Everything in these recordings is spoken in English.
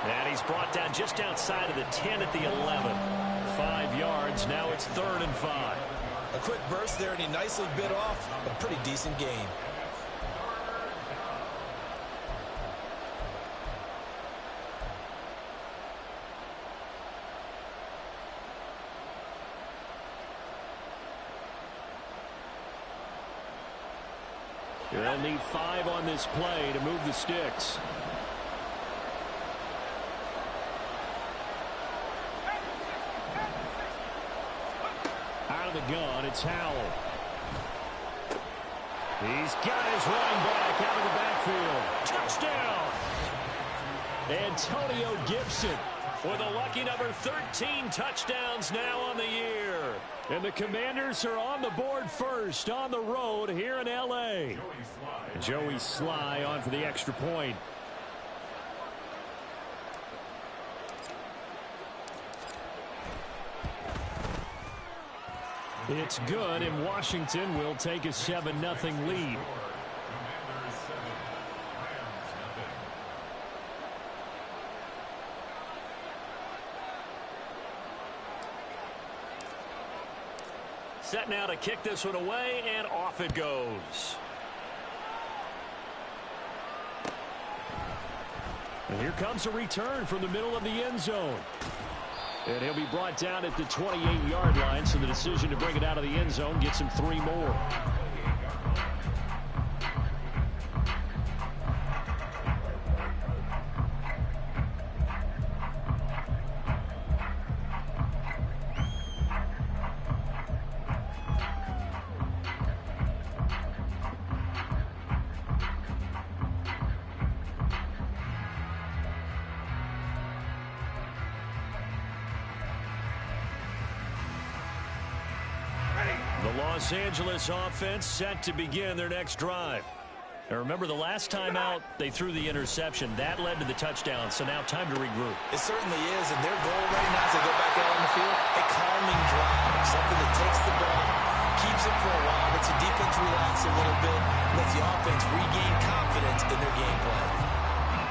And he's brought down just outside of the 10 at the 11. 5 yards. Now it's 3rd and 5. A quick burst there, and he nicely bit off a pretty decent gain. They'll need 5 on this play to move the sticks. Out of the gun, it's Howell. He's got his running back out of the backfield. Touchdown! Antonio Gibson with a lucky number 13 touchdowns now on the year. And the Commanders are on the board first on the road here in L.A. Joey Sly on for the extra point. It's good, and Washington will take a 7-0 lead. Set now to kick this one away, and off it goes. And here comes a return from the middle of the end zone. And he'll be brought down at the 28-yard line, so the decision to bring it out of the end zone gets him 3 more. The Los Angeles offense set to begin their next drive. Now remember, the last time out, they threw the interception. That led to the touchdown, so now time to regroup. It certainly is, and their goal right now as they go back out on the field, a calming drive, something that takes the ball, keeps it for a while, lets the defense relax a little bit, lets the offense regain confidence in their game plan.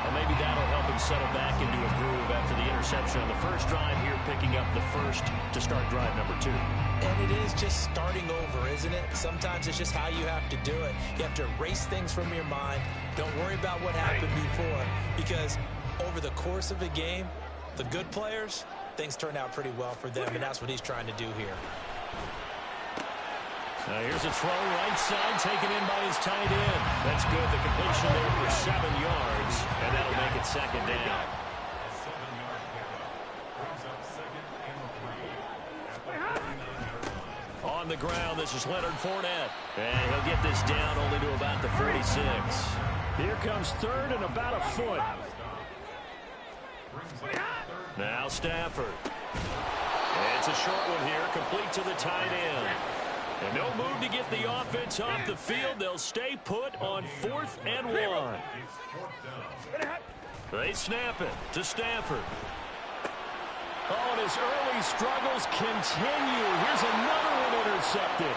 Well, maybe that'll help him settle back into a groove after the interception on the first drive here, picking up the first to start drive number 2. And it is just starting over, isn't it? Sometimes it's just how you have to do it. You have to erase things from your mind. Don't worry about what happened before, because over the course of a game, the good players, things turn out pretty well for them, and that's what he's trying to do here. Now here's a throw right side, taken in by his tight end. That's good. The completion there for 7 yards, and that'll make it 2nd down. On the ground, this is Leonard Fournette. And he'll get this down only to about the 46. Here comes 3rd and about a foot. Now Stafford. It's a short one here, complete to the tight end. And no move to get the offense off the field. They'll stay put on 4th and 1. They snap it to Stafford. Oh, and his early struggles continue. Here's another one intercepted.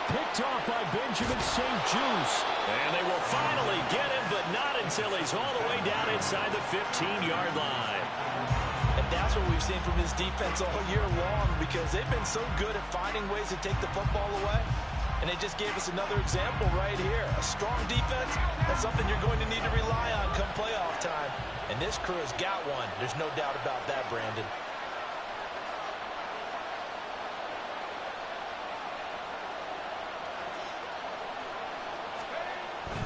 Picked off by Benjamin St-Juste. And they will finally get him, but not until he's all the way down inside the 15-yard line. And that's what we've seen from this defense all year long, because they've been so good at finding ways to take the football away. And they just gave us another example right here. A strong defense, that's something you're going to need to rely on come playoff time. And this crew has got one. There's no doubt about that, Brandon.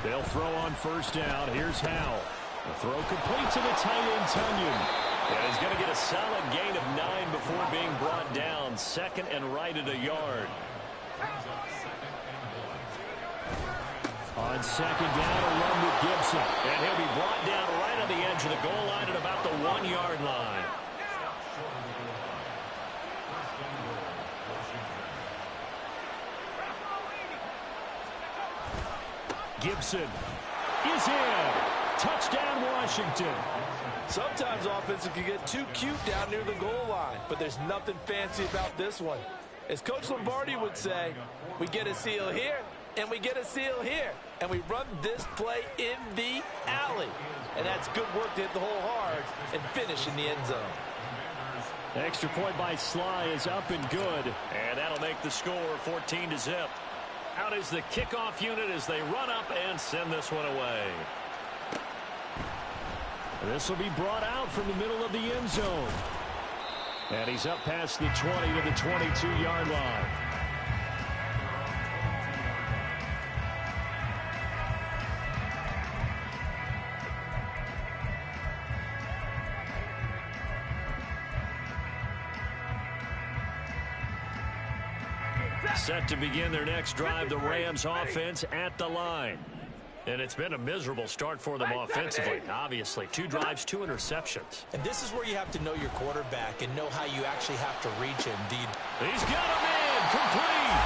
They'll throw on 1st down. Here's Howell. The throw complete to the tight end, Tunyon. And he's going to get a solid gain of 9 before being brought down. 2nd and right at a yard. On 2nd down, a run with Gibson. And he'll be brought down right on the edge of the goal line at about the 1-yard line. Gibson is in. Touchdown, Washington. Sometimes offenses can get too cute down near the goal line, but there's nothing fancy about this one. As Coach Lombardi would say, we get a seal here, And we get a seal here. And we run this play in the alley. And that's good work to hit the hole hard and finish in the end zone. Extra point by Sly is up and good. And that'll make the score 14-0. Out is the kickoff unit as they run up and send this one away. This will be brought out from the middle of the end zone. And he's up past the 20 to the 22-yard line. Set to begin their next drive, the Rams offense at the line. And it's been a miserable start for them offensively. Obviously, 2 drives, 2 interceptions. And this is where you have to know your quarterback and know how you actually have to reach him. He's got him in, complete.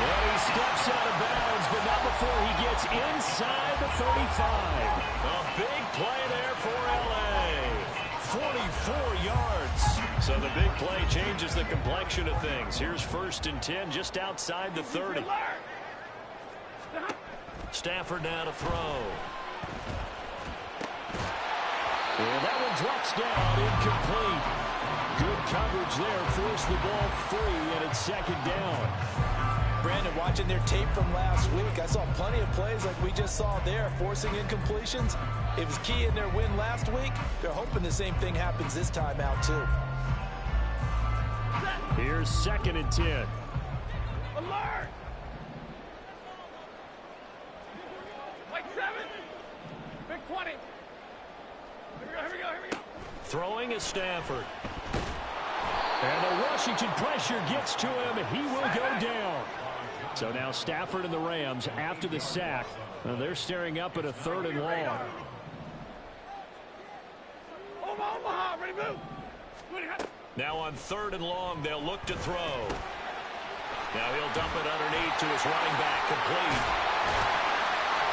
And he steps out of bounds, but not before he gets inside the 35. A big play there for L.A. 44 yards. So the big play changes the complexion of things. Here's 1st and 10 just outside the 30. Stafford now to throw. And that one drops down, incomplete. Good coverage there, forced the ball free, and it's 2nd down. Brandon, watching their tape from last week, I saw plenty of plays like we just saw there, forcing incompletions. It was key in their win last week. They're hoping the same thing happens this time out, too. Here's 2nd and 10. Alert! White 7. Big 20. Here we go. Throwing is Stafford. And the Washington pressure gets to him. He will go down. So now Stafford and the Rams after the sack. They're staring up at a 3rd and long. Omaha, ready to move. Now on 3rd and long, they'll look to throw. Now he'll dump it underneath to his running back, complete.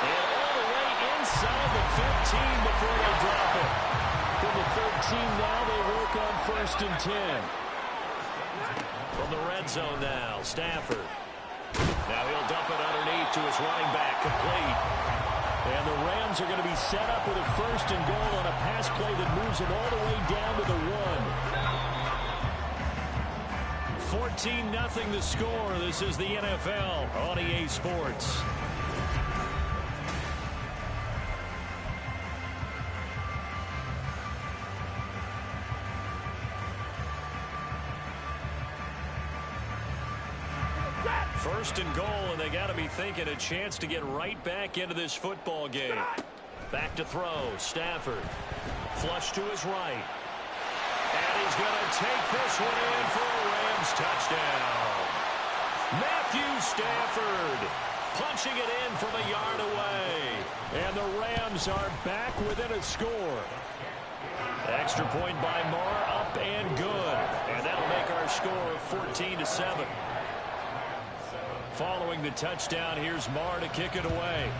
And all the way inside the 15 before they drop it. From the 13 now, they work on 1st and 10. From the red zone now, Stafford. Now he'll dump it underneath to his running back, complete. And the Rams are going to be set up with a 1st and goal on a pass play that moves them all the way down to the 1. 14-0 the score. This is the NFL on EA Sports. First and goal, and they got to be thinking a chance to get right back into this football game. Back to throw, Stafford. Flush to his right. And he's going to take this one in for a Rams touchdown. Matthew Stafford punching it in from a yard away. And the Rams are back within a score. Extra point by Marr, up and good. And that'll make our score 14-7. Following the touchdown, here's Marr to kick it away.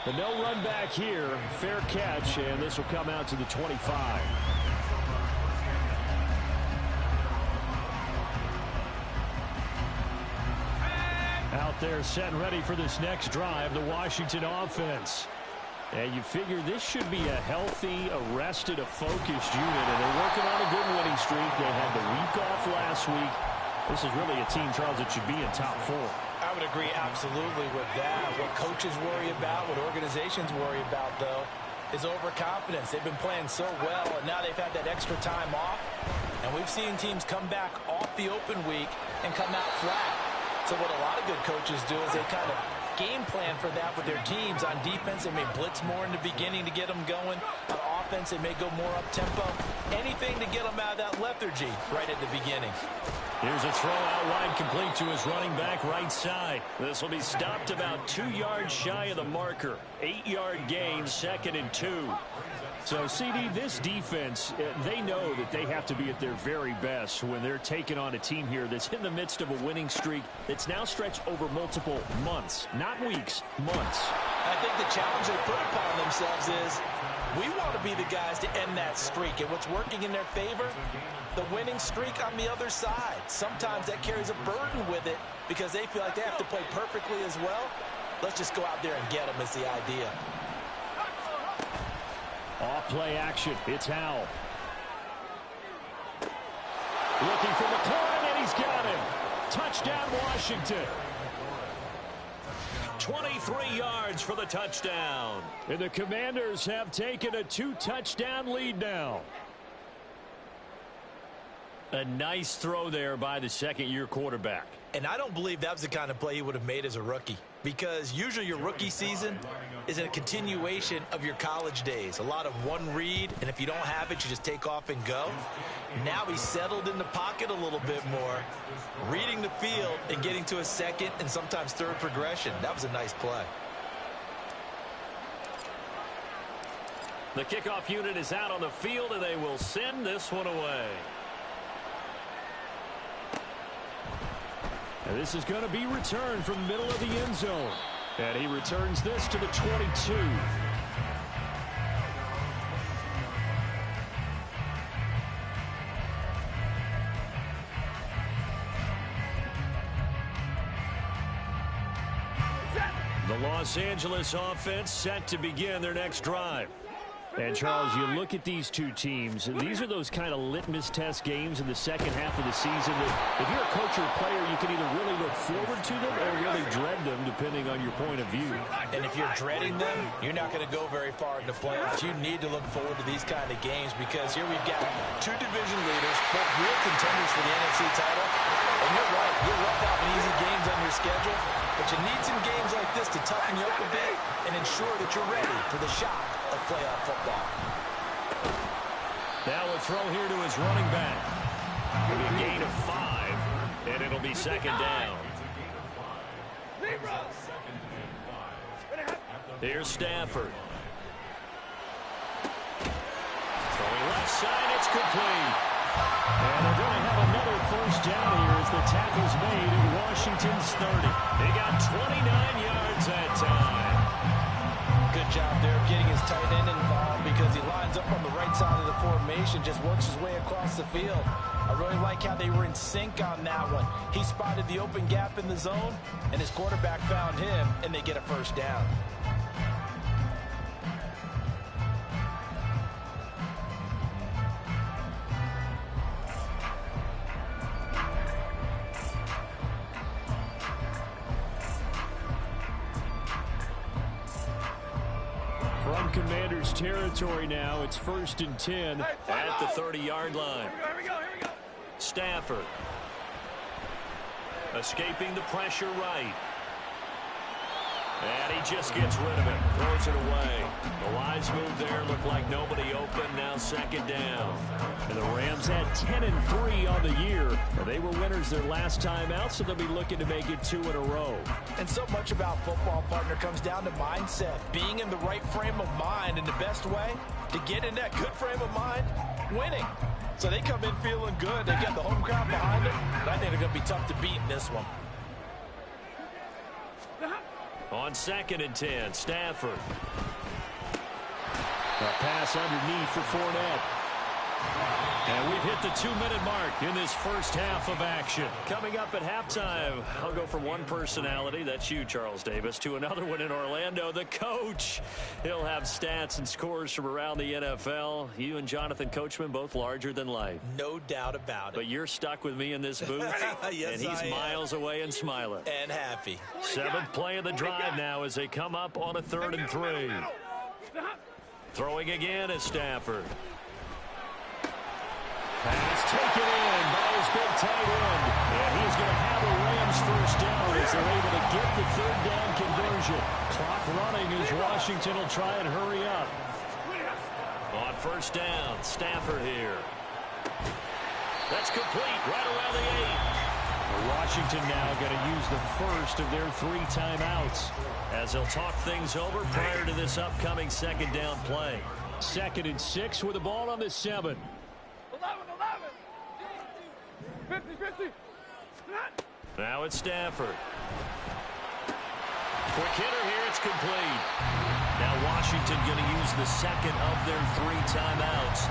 The no run back here, fair catch, and this will come out to the 25. Out there set and ready for this next drive, the Washington offense. And you figure this should be a healthy, arrested, a focused unit, and they're working on a good winning streak. They had the week off last week. This is really a team, Charles, that should be in top 4. I would agree absolutely with that. What coaches worry about, what organizations worry about, though, is overconfidence. They've been playing so well, and now they've had that extra time off. And we've seen teams come back off the open week and come out flat. So what a lot of good coaches do is they kind of game plan for that with their teams. On defense, they may blitz more in the beginning to get them going. On offense, they may go more up-tempo. Anything to get them out of that lethargy right at the beginning. Here's a throw out wide, complete to his running back right side. This will be stopped about 2 yards shy of the marker. 8-yard gain, 2nd and 2. So, CD, this defense, they know that they have to be at their very best when they're taking on a team here that's in the midst of a winning streak that's now stretched over multiple months, not weeks, months. I think the challenge they put upon themselves is We want to be the guys to end that streak. And what's working in their favor? The winning streak on the other side. Sometimes that carries a burden with it because they feel like they have to play perfectly as well. Let's just go out there and get them is the idea. Off play action. It's Howell. Looking for McLaurin, and he's got him. Touchdown, Washington. 23 yards for the touchdown. And the Commanders have taken a 2-touchdown lead now. A nice throw there by the second-year quarterback. And I don't believe that was the kind of play he would have made as a rookie, because usually your rookie season is a continuation of your college days. A lot of one read, and if you don't have it, you just take off and go. Now he's settled in the pocket a little bit more, reading the field and getting to a second and sometimes third progression. That was a nice play. The kickoff unit is out on the field, and they will send this one away. And this is going to be returned from the middle of the end zone. And he returns this to the 22. The Los Angeles offense set to begin their next drive. And, Charles, you look at these two teams, these are those kind of litmus test games in the second half of the season that if you're a coach or a player, you can either really look forward to them or really dread them, depending on your point of view. And if you're dreading them, you're not going to go very far in the playoffs. You need to look forward to these kind of games because here we've got two division leaders, both real contenders for the NFC title. And you're right, you're rough out easy games on your schedule, but you need some games like this to toughen you up a bit and ensure that you're ready for the shock of playoff football. Now a throw here to his running back. It'll be a gain of 5, and it'll be second down. Here's Stafford. Throwing left side, it's complete. And they're going to have another first down here as the tackle's made at Washington's 30. They got 29 yards that time. Good job there of getting his tight end involved because he lines up on the right side of the formation, just works his way across the field. I really like how they were in sync on that one. He spotted the open gap in the zone, and his quarterback found him, and they get a first down. From Commanders territory now, it's 1st and 10 at the 30-yard line. Here we go. Stafford escaping the pressure right. And he just gets rid of it, throws it away. The wise move there, looked like nobody open, now second down. And the Rams had 10-3 on the year. They were winners their last time out, so they'll be looking to make it 2 in a row. And so much about football, partner, comes down to mindset. Being in the right frame of mind, and the best way to get in that good frame of mind, winning. So they come in feeling good. They've got the home crowd behind them, and I think they're going to be tough to beat in this one. On 2nd and 10, Stafford. A pass underneath for Fournette. And we've hit the 2-minute mark in this first half of action. Coming up at halftime, I'll go from one personality, that's you, Charles Davis, to another one in Orlando, the coach. He'll have stats and scores from around the NFL. You and Jonathan Coachman, both larger than life. No doubt about it. But you're stuck with me in this booth, Yes, and he's miles away and smiling. And happy. 7th play of the drive now as they come up on a 3rd and 3. Throwing again is Stafford. Pass taken in by his big tight end. And he's going to have a Rams first down as they're able to get the 3rd down conversion. Clock running as Washington will try and hurry up. On 1st down, Stafford here. That's complete right around the 8. Washington now going to use the first of their 3 timeouts as they'll talk things over prior to this upcoming 2nd down play. 2nd and 6 with the ball on the 7. 50. Now it's Stafford. Quick hitter here, it's complete. Now Washington going to use the second of their 3 timeouts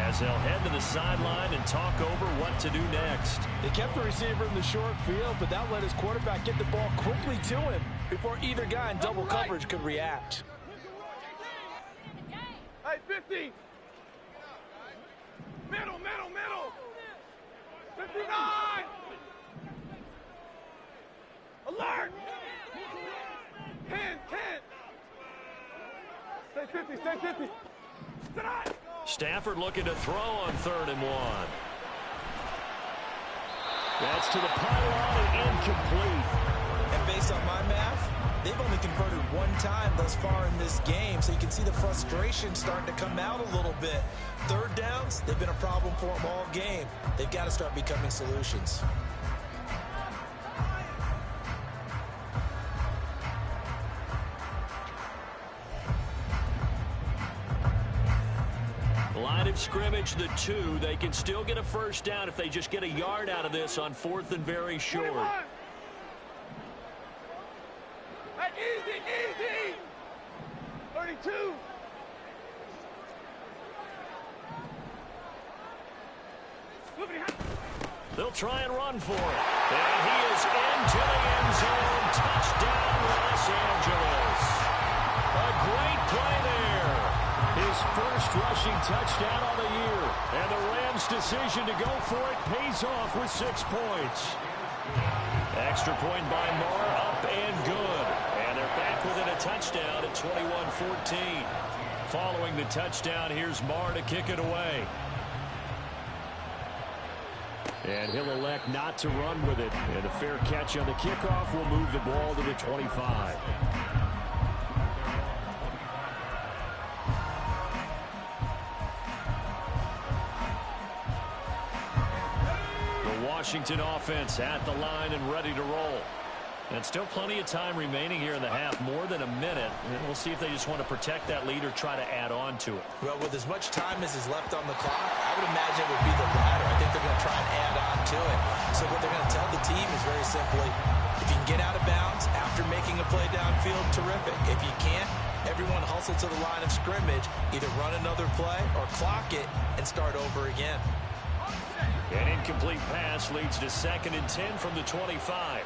as they'll head to the sideline and talk over what to do next. They kept the receiver in the short field, but that let his quarterback get the ball quickly to him before either guy in double coverage could react. Hey, 50. Middle. 59. Alert. 10. Stay 50. Tonight. Stafford looking to throw on 3rd and 1. That's to the pylon and incomplete. And based on my math, they've only converted 1 time thus far in this game, so you can see the frustration starting to come out a little bit. 3rd downs, they've been a problem for them all game. They've got to start becoming solutions. Line of scrimmage, the 2. They can still get a first down if they just get a yard out of this on 4th and very short. 21. Hey, easy. 32. They'll try and run for it. And he is into the end zone. Touchdown, Los Angeles. A great play there. His first rushing touchdown on the year. And the Rams' decision to go for it pays off with 6 points. Extra point by Marr, up and good. And they're back within a touchdown at 21-14. Following the touchdown, here's Marr to kick it away. And he'll elect not to run with it. And a fair catch on the kickoff will move the ball to the 25. The Washington offense at the line and ready to roll. And still plenty of time remaining here in the half, more than a minute. And we'll see if they just want to protect that lead or try to add on to it. Well, with as much time as is left on the clock, I would imagine it would be the latter. I think they're going to try and add on to it. So what they're going to tell the team is very simply, if you can get out of bounds after making a play downfield, terrific. If you can't, everyone hustle to the line of scrimmage, either run another play or clock it and start over again. An incomplete pass leads to 2nd and 10 from the 25.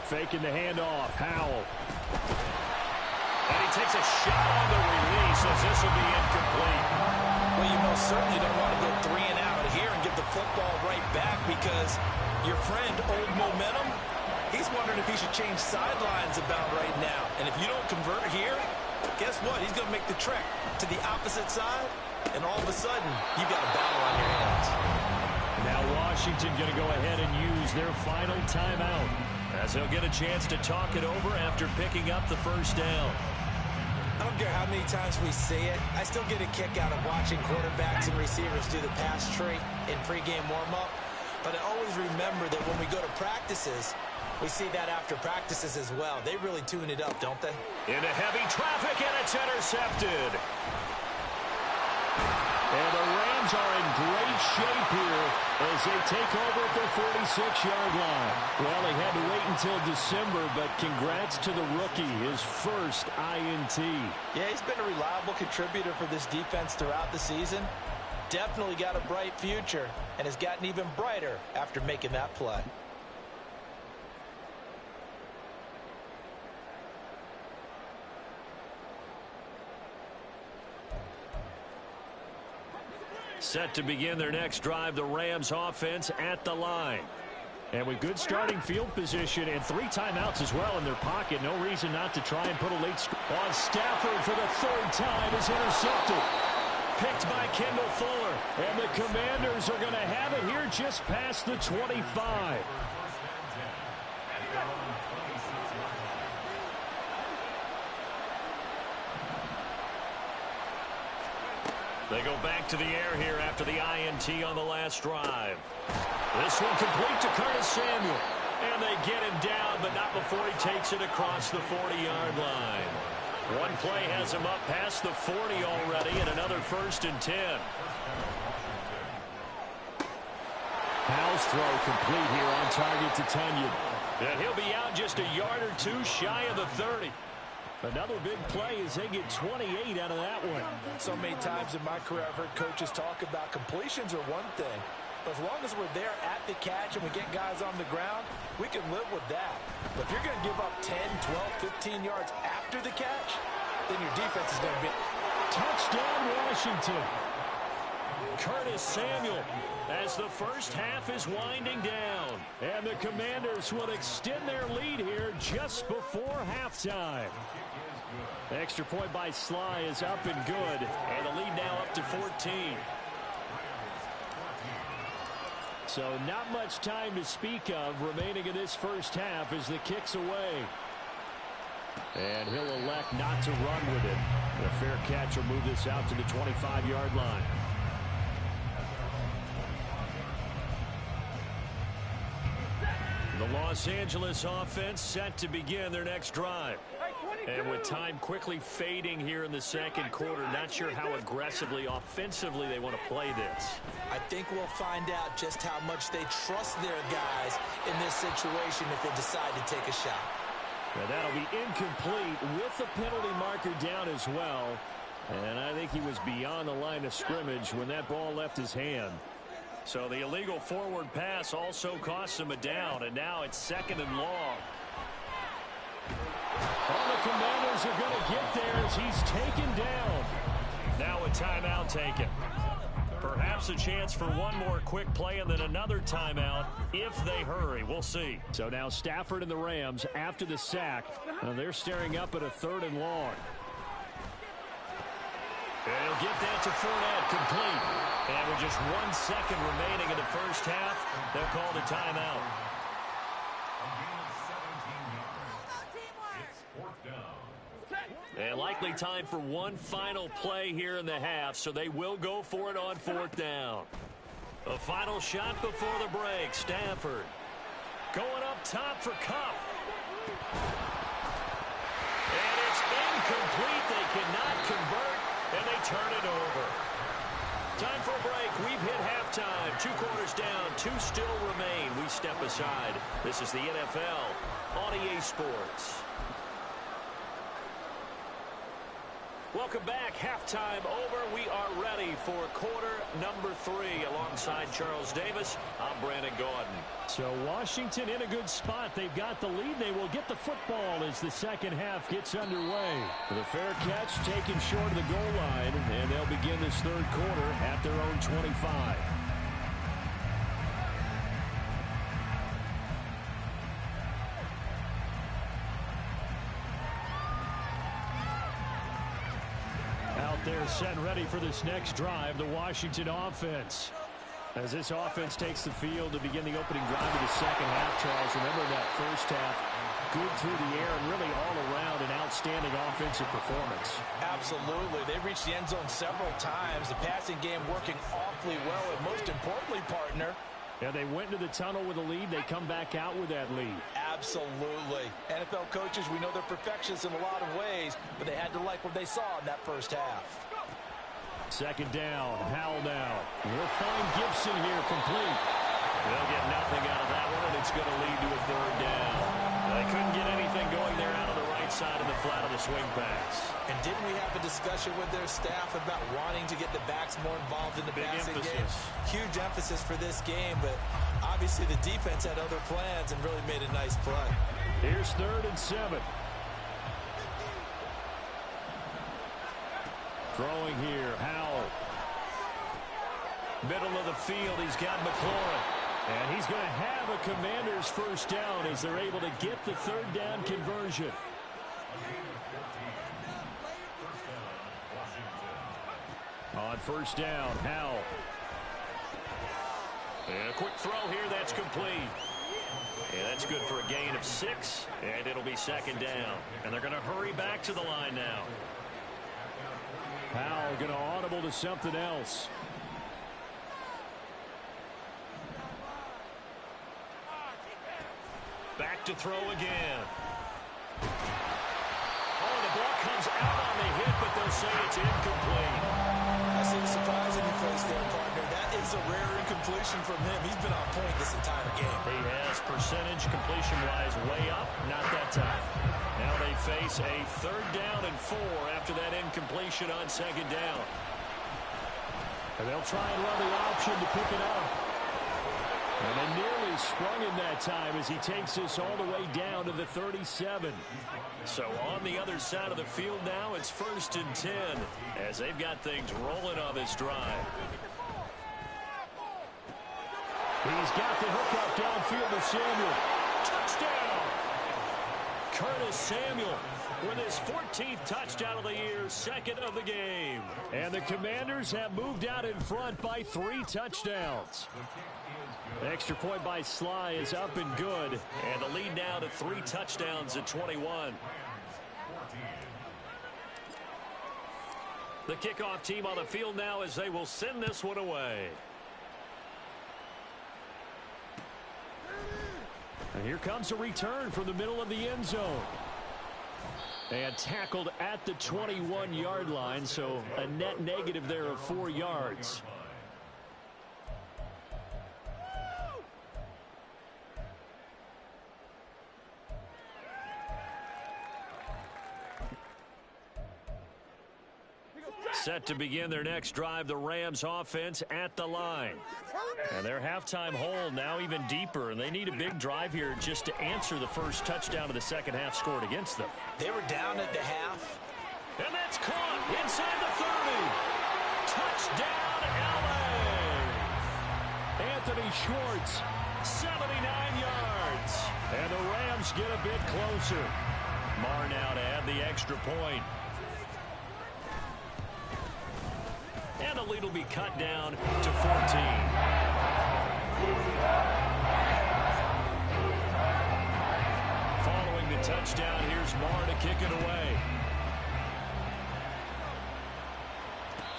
Faking the handoff, Howell. And he takes a shot on the release as this will be incomplete. Well, you most certainly don't want to go 3 and out here and give the football right back because your friend, Old Momentum, he's wondering if he should change sidelines about right now. And if you don't convert here, guess what? He's going to make the trek to the opposite side, and all of a sudden, you've got a battle on your hands. Now Washington going to go ahead and use their final timeout, as they'll get a chance to talk it over after picking up the first down. I don't care how many times we see it. I still get a kick out of watching quarterbacks and receivers do the pass tree in pregame warm-up. But I always remember that when we go to practices, we see that after practices as well. They really tune it up, don't they? Into heavy traffic, and it's intercepted. And the Rams are in great shape here as they take over at their 46-yard line. Well, they had to wait until December, but congrats to the rookie, his first INT. Yeah, he's been a reliable contributor for this defense throughout the season. Definitely got a bright future and has gotten even brighter after making that play. Set to begin their next drive, the Rams offense at the line. And with good starting field position and 3 timeouts as well in their pocket, no reason not to try and put a late score on. Stafford for the 3rd time is intercepted. Picked by Kendall Fuller. And the Commanders are going to have it here just past the 25. They go back to the air here after the INT on the last drive. This one complete to Curtis Samuel. And they get him down, but not before he takes it across the 40-yard line. One play has him up past the 40 already, and another 1st and 10. Howell's throw complete here on target to Tunyon. And he'll be out just a yard or 2 shy of the 30. Another big play as they get 28 out of that one. So many times in my career, I've heard coaches talk about completions are one thing. But as long as we're there at the catch and we get guys on the ground, we can live with that. But if you're going to give up 10, 12, 15 yards after the catch, then your defense is going to be... Touchdown, Washington. Curtis Samuel as the first half is winding down. And the Commanders will extend their lead here just before halftime. Extra point by Sly is up and good. And the lead now up to 14. So not much time to speak of remaining in this first half as the kick's away. And he'll elect not to run with it. The fair catch will move this out to the 25-yard line. The Los Angeles offense set to begin their next drive. And with time quickly fading here in the second quarter, not sure how aggressively, offensively they want to play this. I think we'll find out just how much they trust their guys in this situation if they decide to take a shot. Now that'll be incomplete with the penalty marker down as well. And I think he was beyond the line of scrimmage when that ball left his hand. So the illegal forward pass also costs him a down, and now it's second and long. All the Commanders are going to get there as he's taken down. Now a timeout taken. Perhaps a chance for one more quick play and then another timeout if they hurry. We'll see. So now Stafford and the Rams after the sack. They're staring up at a third and long. And he'll get that to Fournette, complete. And with just 1 second remaining in the first half, they'll call the timeout. And likely time for one final play here in the half, so they will go for it on fourth down. A final shot before the break. Stafford going up top for Kupp. And it's incomplete. They cannot convert, and they turn it over. Time for a break. We've hit halftime. 2 quarters down. 2 still remain. We step aside. This is the NFL on EA Sports. Welcome back. Halftime over. We are ready for quarter number 3. Alongside Charles Davis, I'm Brandon Gaudin. So Washington in a good spot. They've got the lead. They will get the football as the second half gets underway. The fair catch taken short of the goal line, and they'll begin this third quarter at their own 25. They're set and ready for this next drive, the Washington offense. As this offense takes the field to begin the opening drive of the second half, Charles, remember that first half, good through the air and really all around an outstanding offensive performance. Absolutely. They reached the end zone several times. The passing game working awfully well, and most importantly, partner, yeah, they went into the tunnel with a lead. They come back out with that lead. Absolutely. NFL coaches, we know they're perfectionists in a lot of ways, but they had to like what they saw in that first half. Second down. Howell now. We'll find Gibson here complete. They'll get nothing out of that one, and it's going to lead to a third down. They couldn't get anything going there out of the right side of the flat of the swing pass. And didn't we have a discussion with their staff about wanting to get the backs more involved in the passing game? Huge emphasis for this game, but obviously the defense had other plans and really made a nice play. Here's 3rd and 7. Throwing here, Howell. Middle of the field, he's got McLaurin. And he's going to have a Commanders first down as they're able to get the third down conversion. On first down, Howell. And a quick throw here, that's complete. And that's good for a gain of 6, and it'll be second down. And they're going to hurry back to the line now. Howell going to audible to something else. Back to throw again. Oh, the ball comes out on the hit, but they'll say it's incomplete. I see the surprise in your face there, partner. That is a rare incompletion from him. He's been on point this entire game. He has percentage completion-wise way up, not that time. Now they face a 3rd down and 4 after that incompletion on 2nd down. And they'll try and run the option to pick it up. And they nearly sprung him that time as he takes this all the way down to the 37. So on the other side of the field now, it's 1st and 10 as they've got things rolling on this drive. He's got the hook up downfield to Samuel. Touchdown! Curtis Samuel with his 14th touchdown of the year, 2nd of the game. And the Commanders have moved out in front by 3 touchdowns. The extra point by Sly is up and good. And the lead now to 3 touchdowns at 21. The kickoff team on the field now as they will send this one away. And here comes a return from the middle of the end zone. And tackled at the 21-yard line, so a net negative there of 4 yards. Set to begin their next drive, the Rams offense at the line. And their halftime hole now even deeper, and they need a big drive here just to answer the first touchdown of the second half scored against them. They were down at the half. And that's caught inside the 30. Touchdown, L.A. Anthony Schwartz, 79 yards. And the Rams get a bit closer. Marr now to add the extra point. And the lead will be cut down to 14. Following the touchdown, here's Marr to kick it away.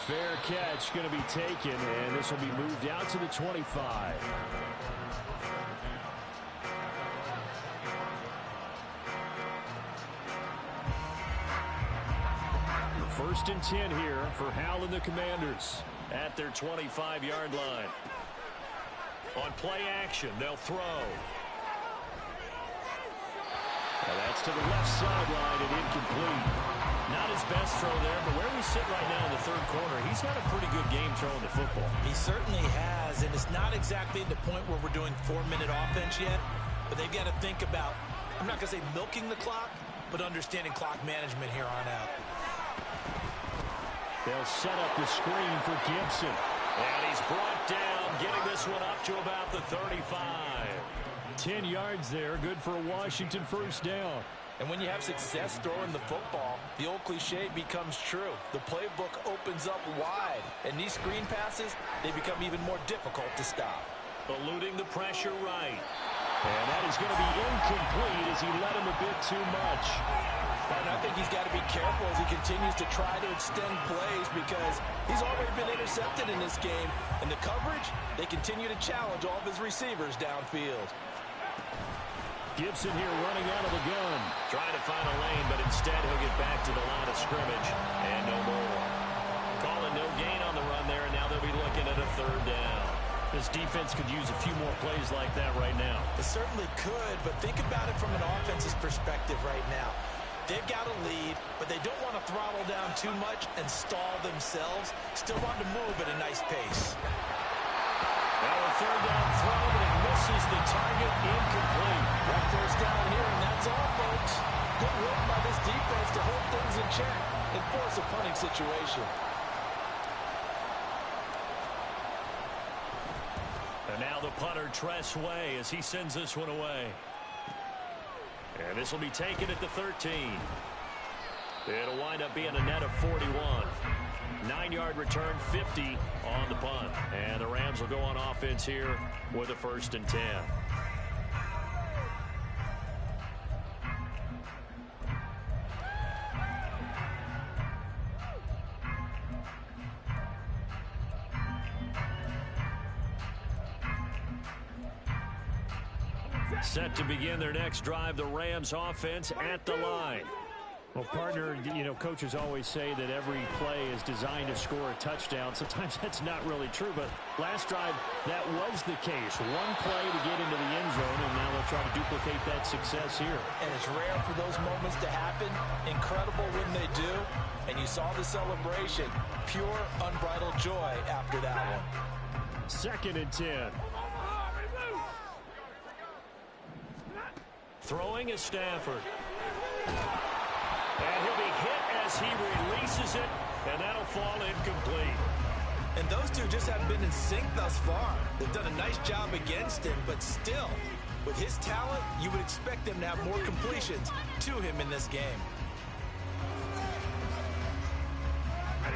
Fair catch going to be taken, and this will be moved out to the 25. First and 10 here for Hal and the Commanders at their 25-yard line. On play action, they'll throw. And that's to the left sideline and incomplete. Not his best throw there, but where we sit right now in the 3rd quarter, he's had a pretty good game throwing the football. He certainly has, and it's not exactly at the point where we're doing 4-minute offense yet, but they've got to think about, I'm not going to say milking the clock, but understanding clock management here on out. They'll set up the screen for Gibson. And he's brought down, getting this one up to about the 35. 10 yards there, good for a Washington first down. And when you have success throwing the football, the old cliche becomes true. The playbook opens up wide, and these screen passes, they become even more difficult to stop. Eluding the pressure right. And that is going to be incomplete as he led him a bit too much. And I think he's got to be careful as he continues to try to extend plays because he's already been intercepted in this game. And the coverage, they continue to challenge all of his receivers downfield. Gibson here running out of the gun. Trying to find a lane, but instead he'll get back to the line of scrimmage. And no more. Calling no gain on the run there, and now they'll be looking at a 3rd down. This defense could use a few more plays like that right now. It certainly could, but think about it from an offense's perspective right now. They've got a lead, but they don't want to throttle down too much and stall themselves. Still want to move at a nice pace. Now a 3rd down throw, but it misses the target, incomplete. One first down here, and that's all, folks. Good work by this defense to hold things in check and force a punting situation. And now the punter, Tress Way, as he sends this one away. And this will be taken at the 13. It'll wind up being a net of 41. 9-yard return, 50 on the punt. And the Rams will go on offense here with a 1st and 10. Set to begin their next drive, the Rams offense at the line. Well, partner, you know, coaches always say that every play is designed to score a touchdown. Sometimes that's not really true, but last drive, that was the case. One play to get into the end zone, and now they'll try to duplicate that success here. And it's rare for those moments to happen. Incredible when they do. And you saw the celebration. Pure, unbridled joy after that one. 2nd and 10. Throwing is Stafford. And he'll be hit as he releases it, and that'll fall incomplete. And those two just haven't been in sync thus far. They've done a nice job against him, but still, with his talent, you would expect them to have more completions to him in this game.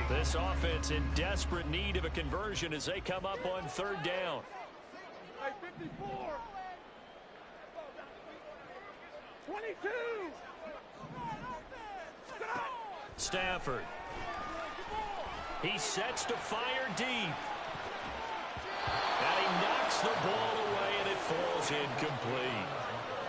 This offense in desperate need of a conversion as they come up on 3rd down. Hey, 54. 22. Stafford. He sets to fire deep. And he knocks the ball away, and it falls incomplete.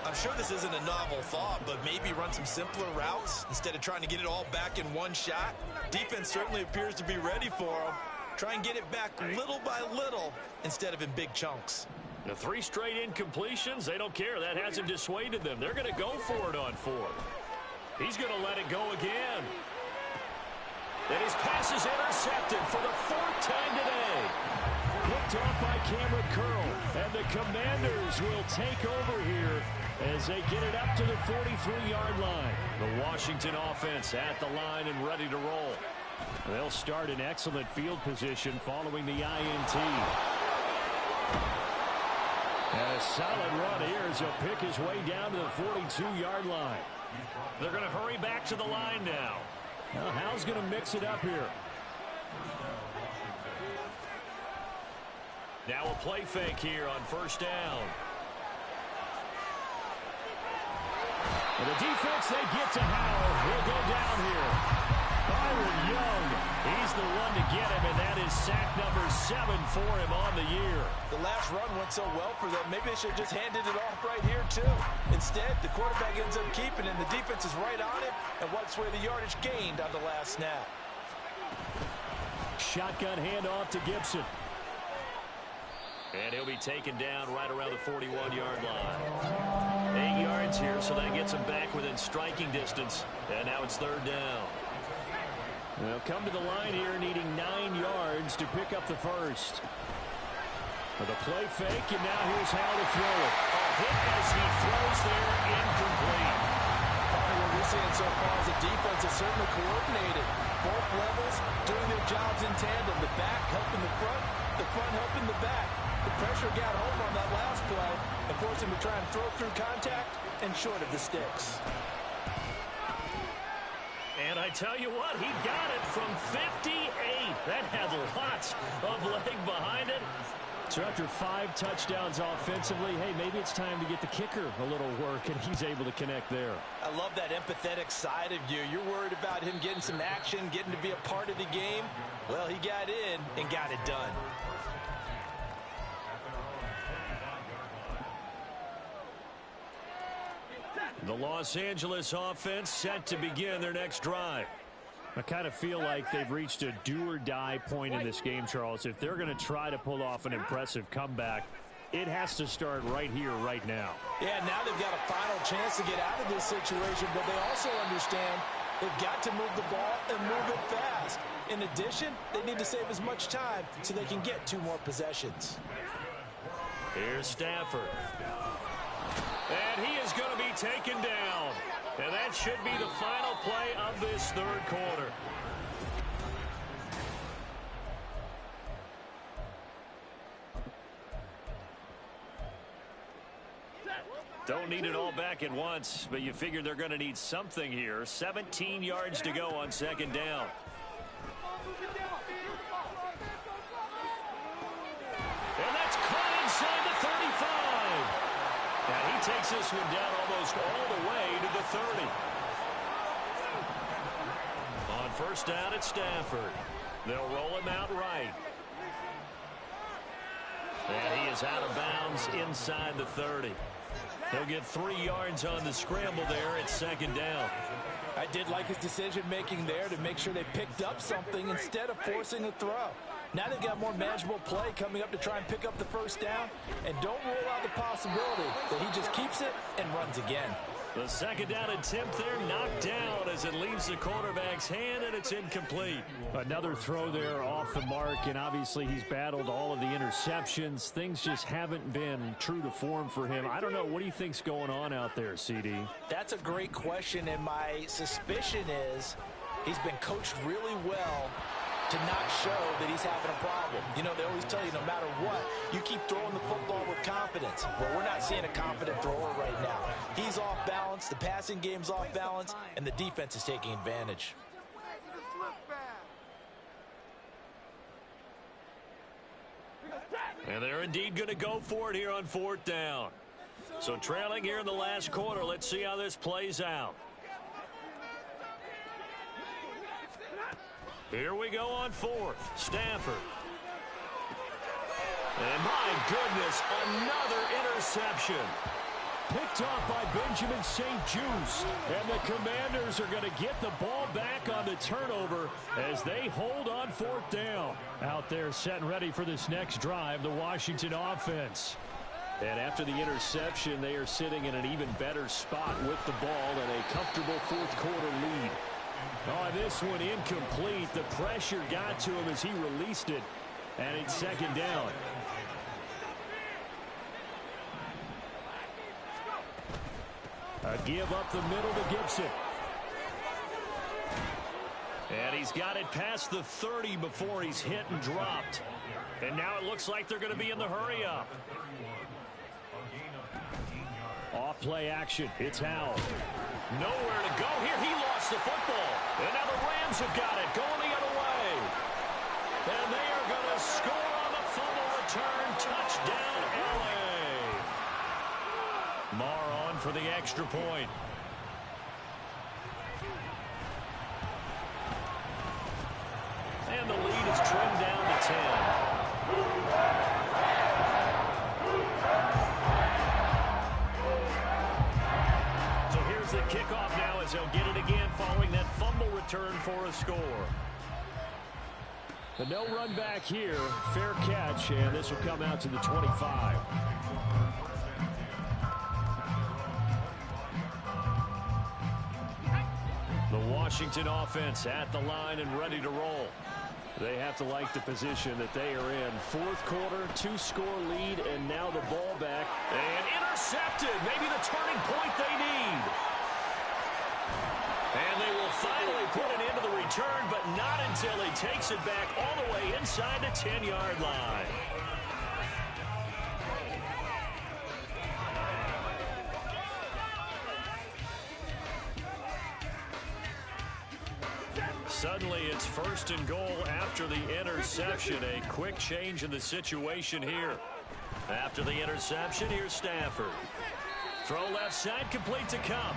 I'm sure this isn't a novel thought, but maybe run some simpler routes instead of trying to get it all back in one shot. Defense certainly appears to be ready for him. Try and get it back little by little instead of in big chunks. The 3 straight incompletions, they don't care. That hasn't dissuaded them. They're going to go for it on 4th. He's going to let it go again. And his pass is intercepted for the 4th time today. Picked off by Cameron Curl. And the Commanders will take over here as they get it up to the 43-yard line. The Washington offense at the line and ready to roll. They'll start in excellent field position following the INT. And a solid run here as he'll pick his way down to the 42-yard line. They're going to hurry back to the line now. Now, Hal's going to mix it up here. Now a play fake here on 1st down. And the defense, they get to Howell. He'll go down here. Byron Young, he's the one to get him, and that is sack number 7 for him on the year. The last run went so well for them, maybe they should have just handed it off right here, too. Instead, the quarterback ends up keeping it, and the defense is right on it and wipes away the yardage gained on the last snap. Shotgun handoff to Gibson. And he'll be taken down right around the 41-yard line. 8 yards here, so that gets him back within striking distance. And now it's 3rd down. They'll come to the line here needing 9 yards to pick up the 1st. With a play fake, and now here's how to throw it. A hit as he throws there, incomplete. What we're seeing so far is the defense is certainly coordinated. Both levels doing their jobs in tandem. The back helping the front helping the back. The pressure got home on that last play and forced him to try and throw through contact and short of the sticks. And I tell you what, he got it from 58. That had lots of leg behind it. So after 5 touchdowns offensively, hey, maybe it's time to get the kicker a little work, and he's able to connect there. I love that empathetic side of you. You're worried about him getting some action, getting to be a part of the game. Well, he got in and got it done. The Los Angeles offense set to begin their next drive. I kind of feel like they've reached a do-or-die point in this game, Charles. If they're going to try to pull off an impressive comeback, it has to start right here, right now. Yeah, now they've got a final chance to get out of this situation, but they also understand they've got to move the ball and move it fast. In addition, they need to save as much time so they can get 2 more possessions. Here's Stafford. And he is going to be taken down. And that should be the final play of this 3rd quarter. Don't need it all back at once, but you figure they're going to need something here. 17 yards to go on 2nd down. And that's caught inside the 35. And he takes this one down almost all the way to the 30. On 1st down at Stafford. They'll roll him out right. And he is out of bounds inside the 30. He'll get 3 yards on the scramble there at 2nd down. I did like his decision-making there to make sure they picked up something instead of forcing a throw. Now they've got more manageable play coming up to try and pick up the first down, and don't rule out the possibility that he just keeps it and runs again. The second down attempt there knocked down as it leaves the quarterback's hand, and it's incomplete. Another throw there off the mark, and obviously he's battled all of the interceptions. Things just haven't been true to form for him. I don't know. What do you think's going on out there, CD? That's a great question, and my suspicion is he's been coached really well to not show that he's having a problem. You know, they always tell you no matter what, you keep throwing the football with confidence. Well, we're not seeing a confident thrower right now. He's off balance, the passing game's off balance, and the defense is taking advantage. And they're indeed going to go for it here on fourth down. So trailing here in the last quarter, let's see how this plays out. Here we go on fourth. Stafford. And my goodness, another interception. Picked off by Benjamin St-Juste. And the Commanders are going to get the ball back on the turnover as they hold on fourth down. Out there set and ready for this next drive, the Washington offense. And after the interception, they are sitting in an even better spot with the ball and a comfortable fourth quarter lead. Oh, this one incomplete. The pressure got to him as he released it. And it's second down. A give up the middle to Gibson. And he's got it past the 30 before he's hit and dropped. And now it looks like they're going to be in the hurry up. Off play action. It's Howell. Nowhere to go here. He lost the football. And now the Rams have got it going the other way. And they are going to score on the fumble return. Touchdown, LA. Marr on for the extra point. And the lead is trimmed down to 10. The kickoff now as they'll get it again following that fumble return for a score. But no run back here. Fair catch, and this will come out to the 25. The Washington offense at the line and ready to roll. They have to like the position that they are in. Fourth quarter, 2-score lead, and now the ball back. And intercepted. Maybe the turning point they need. And they will finally put it into the return, but not until he takes it back all the way inside the 10-yard line. Suddenly it's first and goal after the interception. A quick change in the situation here. After the interception, here's Stafford. Throw left side, complete to Koml.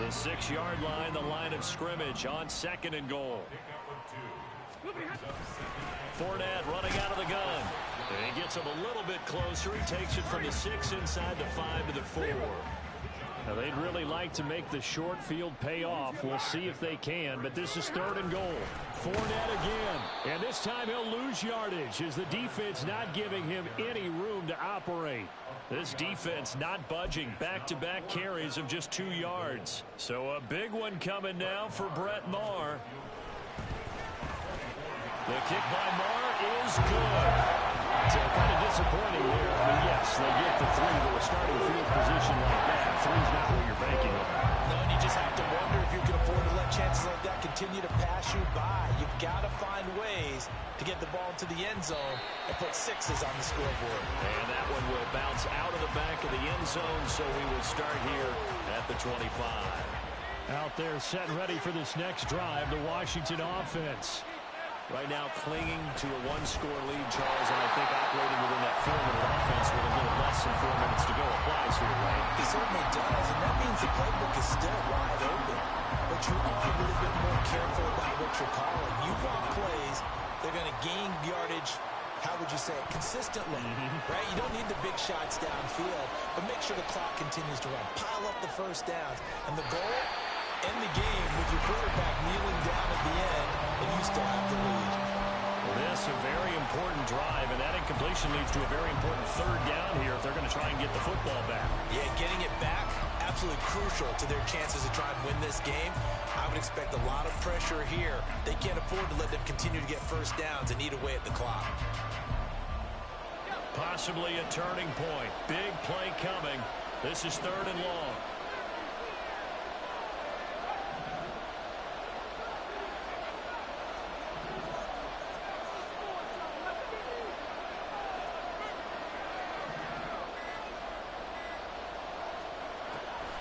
The 6-yard line, the line of scrimmage on second and goal. Fournette running out of the gun. And he gets him a little bit closer. He takes it from the 6 inside the 5 to the 4. Now, they'd really like to make the short field pay off. We'll see if they can, but this is third and goal. Fournette again, and this time he'll lose yardage as the defense not giving him any room to operate. This defense not budging. Back-to-back carries of just 2 yards. So a big one coming now for Brett Maher. The kick by Maher is good. So kind of disappointing there. I mean, yes, they get the 3, but a starting field position like that, 3's not what you're banking on. No, and you just have to wonder if you can afford to let chances like that continue to pass you by. You've got to find ways to get the ball to the end zone and put 6s on the scoreboard. And that one will bounce out of the back of the end zone, so we will start here at the 25. Out there set and ready for this next drive, the Washington offense. Right now clinging to a 1-score lead, Charles, and I think operating within that 4-minute offense with a little less than 4 minutes to go applies here, right? He certainly does, and that means the playbook is still wide open. But you are a little bit more careful about what you're calling. You want plays, they're going to gain yardage, how would you say it, consistently, right? You don't need the big shots downfield, but make sure the clock continues to run. Pile up the first downs. And the goal, end the game with your quarterback kneeling down at the end, and you still have the lead. This a very important drive, and that incompletion leads to a very important third down here if they're going to try and get the football back. Yeah, getting it back, absolutely crucial to their chances to try and win this game. I would expect a lot of pressure here. They can't afford to let them continue to get first downs and eat away at the clock. Possibly a turning point. Big play coming. This is 3rd and long.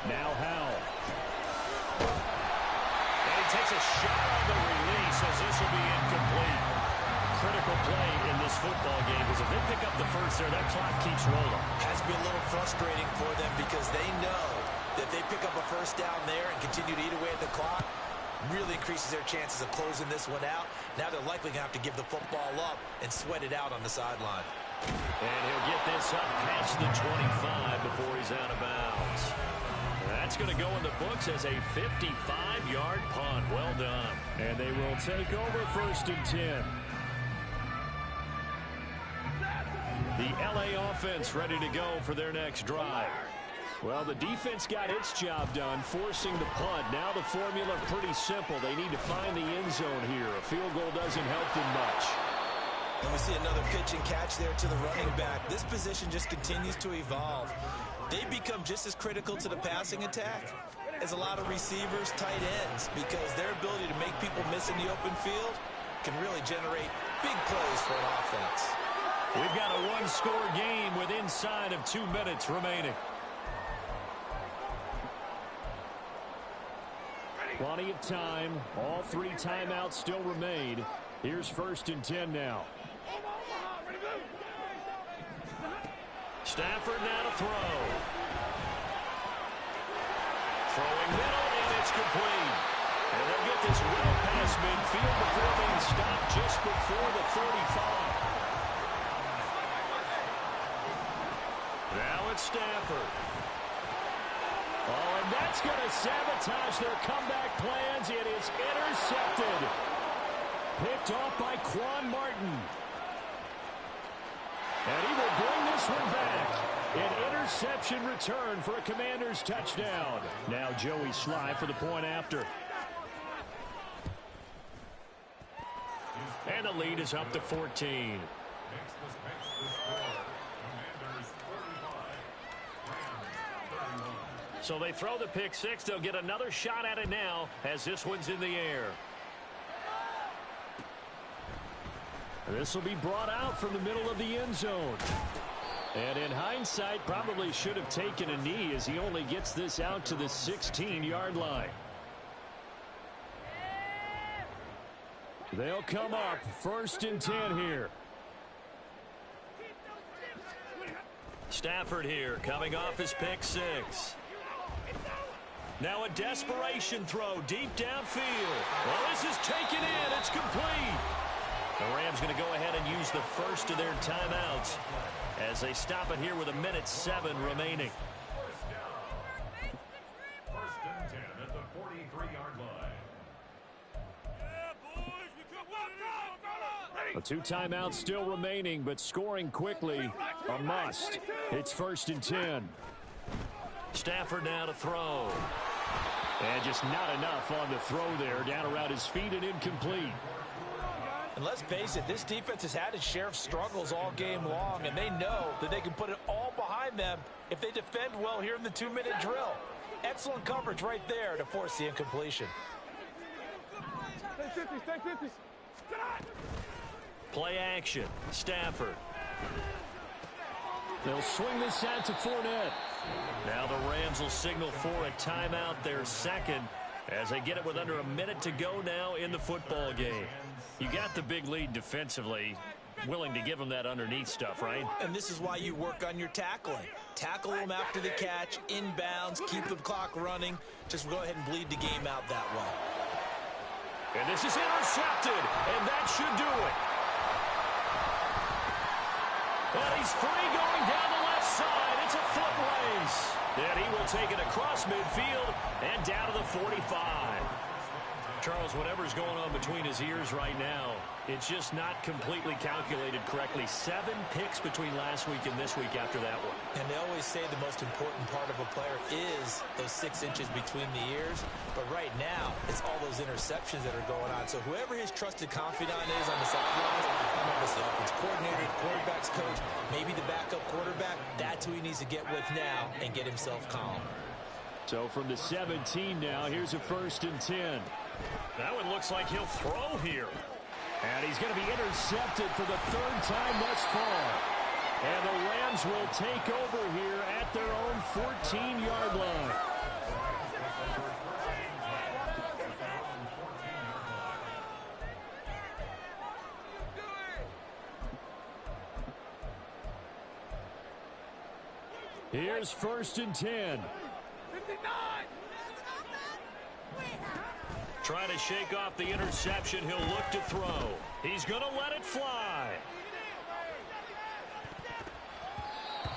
Now Howell. And he takes a shot on the release as this will be incomplete. Critical play in this football game because if they pick up the first there, that clock keeps rolling. Has to be a little frustrating for them because they know that if they pick up a first down there and continue to eat away at the clock, really increases their chances of closing this one out. Now they're likely going to have to give the football up and sweat it out on the sideline. And he'll get this up past the 25 before he's out of bounds. That's going to go in the books as a 55-yard punt. Well done. And they will take over 1st and 10. The LA offense ready to go for their next drive. Well, the defense got its job done, forcing the punt. Now the formula pretty simple. They need to find the end zone here. A field goal doesn't help them much. And we see another pitch and catch there to the running back. This position just continues to evolve. They become just as critical to the passing attack as a lot of receivers, tight ends, because their ability to make people miss in the open field can really generate big plays for an offense. We've got a one-score game with inside of 2 minutes remaining. Plenty of time. All 3 timeouts still remain. Here's 1st and 10 now. Stafford now to throw. Throwing middle, and it's complete. And they'll get this well past midfield before being stopped just before the 35. Now it's Stafford. Oh, and that's going to sabotage their comeback plans. It is intercepted. Picked off by Quan Martin. And he will bring this one back. An interception return for a Commanders touchdown. Now Joey Sly for the point after. And the lead is up to 14. So they throw the pick six. They'll get another shot at it now as this one's in the air. This will be brought out from the middle of the end zone. And in hindsight, probably should have taken a knee as he only gets this out to the 16-yard line. They'll come up 1st and 10 here. Stafford here coming off his pick six. Now a desperation throw deep downfield. Well, this is taken in. It's complete. The Rams going to go ahead and use the first of their timeouts as they stop it here with 1:07 remaining. First and 10 at the 43-yard line. The 2 timeouts still remaining, but scoring quickly a must. It's 1st and 10. Stafford now to throw. And just not enough on the throw there. Down around his feet and incomplete. And let's face it, this defense has had its share of struggles all game long, and they know that they can put it all behind them if they defend well here in the 2-minute drill. Excellent coverage right there to force the incompletion. Play action. Stafford. They'll swing this out to Fournette. Now the Rams will signal for a timeout, their second, as they get it with under a minute to go now in the football game. You got the big lead defensively. Willing to give them that underneath stuff, right? And this is why you work on your tackling. Tackle them after the catch, inbounds, keep the clock running. Just go ahead and bleed the game out that way. And this is intercepted, and that should do it. And he's free going down the left inside. It's a foot race. And he will take it across midfield and down to the 45. Charles, whatever's going on between his ears right now, it's just not completely calculated correctly. 7 picks between last week and this week after that one. And they always say the most important part of a player is those 6 inches between the ears. But right now, it's all those interceptions that are going on. So whoever his trusted confidant is on the sidelines, I don't know if it's the offense coordinator, the quarterback's coach, maybe the backup quarterback, that's who he needs to get with now and get himself calm. So from the 17 now, here's a 1st and 10. That one looks like he'll throw here. And he's going to be intercepted for the 3rd time thus far. And the Rams will take over here at their own 14-yard line. Here's 1st and 10. 59. Trying to shake off the interception. He'll look to throw. He's going to let it fly.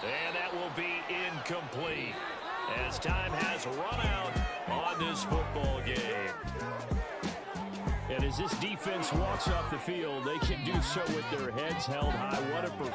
And that will be incomplete as time has run out on this football game. And as this defense walks off the field, they can do so with their heads held high. What a performance.